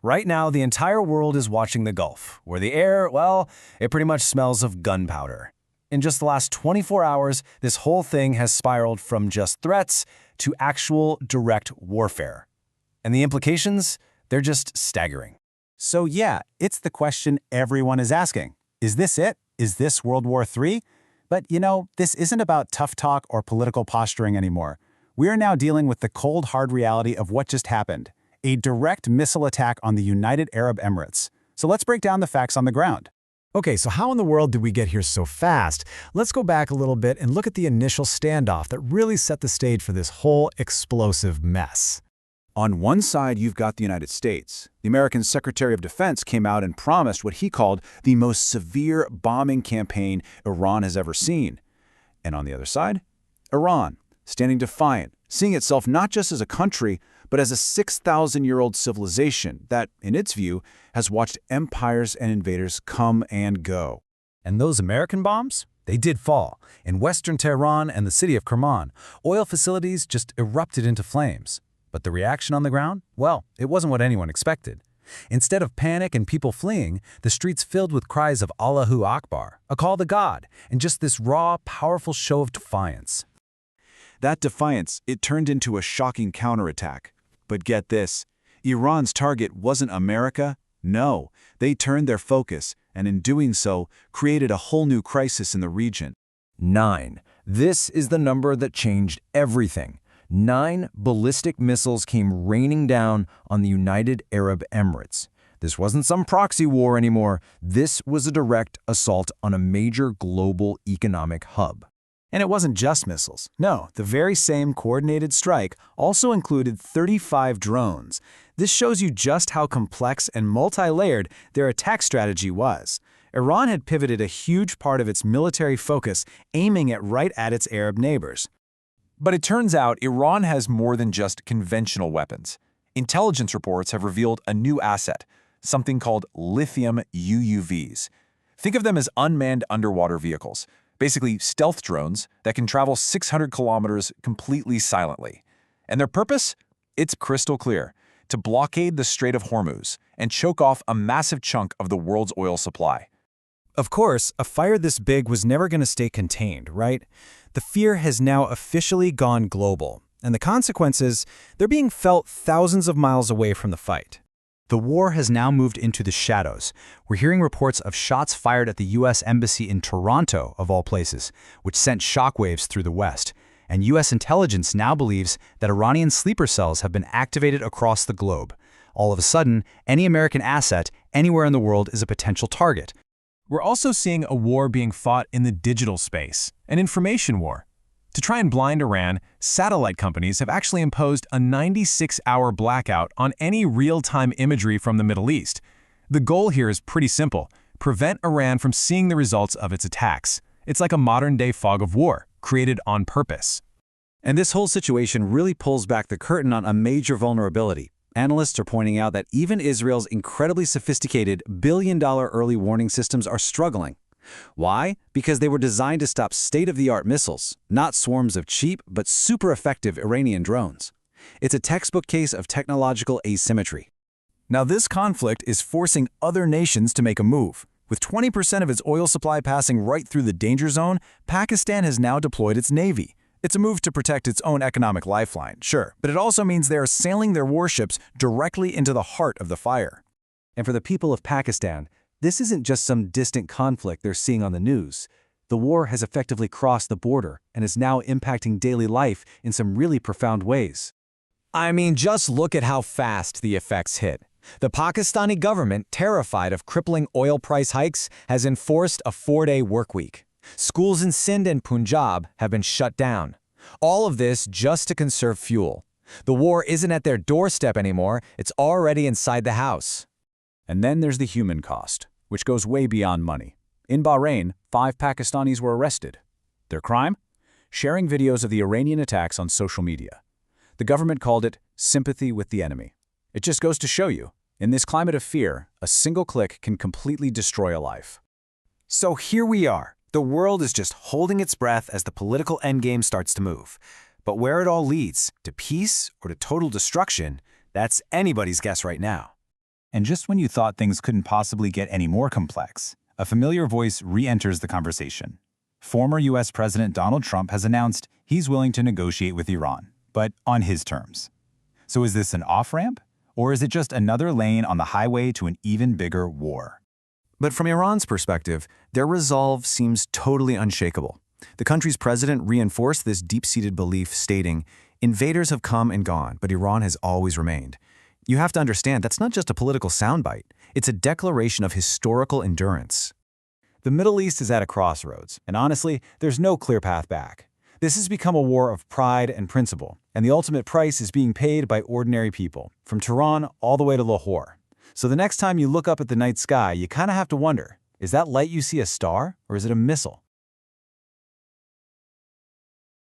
Right now, the entire world is watching the Gulf, where the air, well, it pretty much smells of gunpowder. In just the last 24 hours, this whole thing has spiraled from just threats to actual direct warfare. And the implications, they're just staggering. So yeah, it's the question everyone is asking. Is this it? Is this World War III? But this isn't about tough talk or political posturing anymore. We are now dealing with the cold, hard reality of what just happened. A direct missile attack on the United Arab Emirates. So let's break down the facts on the ground. Okay, so how in the world did we get here so fast? Let's go back a little bit and look at the initial standoff that really set the stage for this whole explosive mess. On one side, you've got the United States. The American Secretary of Defense came out and promised what he called the most severe bombing campaign Iran has ever seen. And on the other side, Iran, standing defiant, seeing itself not just as a country, but as a 6,000-year-old civilization that, in its view, has watched empires and invaders come and go. And those American bombs? They did fall. In western Tehran and the city of Kerman, oil facilities just erupted into flames. But the reaction on the ground? Well, it wasn't what anyone expected. Instead of panic and people fleeing, the streets filled with cries of Allahu Akbar, a call to God, and just this raw, powerful show of defiance. That defiance, it turned into a shocking counterattack. But get this, Iran's target wasn't America. No, they turned their focus, and in doing so, created a whole new crisis in the region. 9. This is the number that changed everything. 9 ballistic missiles came raining down on the United Arab Emirates. This wasn't some proxy war anymore. This was a direct assault on a major global economic hub. And it wasn't just missiles. No, the very same coordinated strike also included 35 drones. This shows you just how complex and multi-layered their attack strategy was. Iran had pivoted a huge part of its military focus, aiming it right at its Arab neighbors. But it turns out Iran has more than just conventional weapons. Intelligence reports have revealed a new asset, something called Lithium UUVs. Think of them as unmanned underwater vehicles, basically stealth drones that can travel 600 kilometers completely silently. And their purpose? It's crystal clear: to blockade the Strait of Hormuz and choke off a massive chunk of the world's oil supply. Of course, a fire this big was never going to stay contained, right? The fear has now officially gone global, and the consequences, they're being felt thousands of miles away from the fight. The war has now moved into the shadows. We're hearing reports of shots fired at the U.S. Embassy in Toronto, of all places, which sent shockwaves through the West. And U.S. intelligence now believes that Iranian sleeper cells have been activated across the globe. All of a sudden, any American asset anywhere in the world is a potential target. We're also seeing a war being fought in the digital space, an information war. To try and blind Iran, satellite companies have actually imposed a 96-hour blackout on any real-time imagery from the Middle East. The goal here is pretty simple: prevent Iran from seeing the results of its attacks. It's like a modern-day fog of war, created on purpose. And this whole situation really pulls back the curtain on a major vulnerability. Analysts are pointing out that even Israel's incredibly sophisticated billion-dollar early warning systems are struggling. Why? Because they were designed to stop state-of-the-art missiles, not swarms of cheap but super effective Iranian drones. It's a textbook case of technological asymmetry. Now, this conflict is forcing other nations to make a move. With 20% of its oil supply passing right through the danger zone, Pakistan has now deployed its navy. It's a move to protect its own economic lifeline, sure, but it also means they are sailing their warships directly into the heart of the fire. And for the people of Pakistan, this isn't just some distant conflict they're seeing on the news. The war has effectively crossed the border and is now impacting daily life in some really profound ways. I mean, just look at how fast the effects hit. The Pakistani government, terrified of crippling oil price hikes, has enforced a 4-day workweek. Schools in Sindh and Punjab have been shut down. All of this just to conserve fuel. The war isn't at their doorstep anymore, it's already inside the house. And then there's the human cost, which goes way beyond money. In Bahrain, 5 Pakistanis were arrested. Their crime? Sharing videos of the Iranian attacks on social media. The government called it sympathy with the enemy. It just goes to show you, in this climate of fear, a single click can completely destroy a life. So here we are. The world is just holding its breath as the political endgame starts to move. But where it all leads, to peace or to total destruction, that's anybody's guess right now. And just when you thought things couldn't possibly get any more complex, a familiar voice re-enters the conversation. Former U.S. President Donald Trump has announced he's willing to negotiate with Iran, but on his terms. So is this an off-ramp? Or is it just another lane on the highway to an even bigger war? But from Iran's perspective, their resolve seems totally unshakable. The country's president reinforced this deep-seated belief, stating, "Invaders have come and gone, but Iran has always remained." You have to understand that's not just a political soundbite. It's a declaration of historical endurance. The Middle East is at a crossroads, and honestly, there's no clear path back. This has become a war of pride and principle, and the ultimate price is being paid by ordinary people, from Tehran all the way to Lahore. So the next time you look up at the night sky, you kind of have to wonder, is that light you see a star, or is it a missile?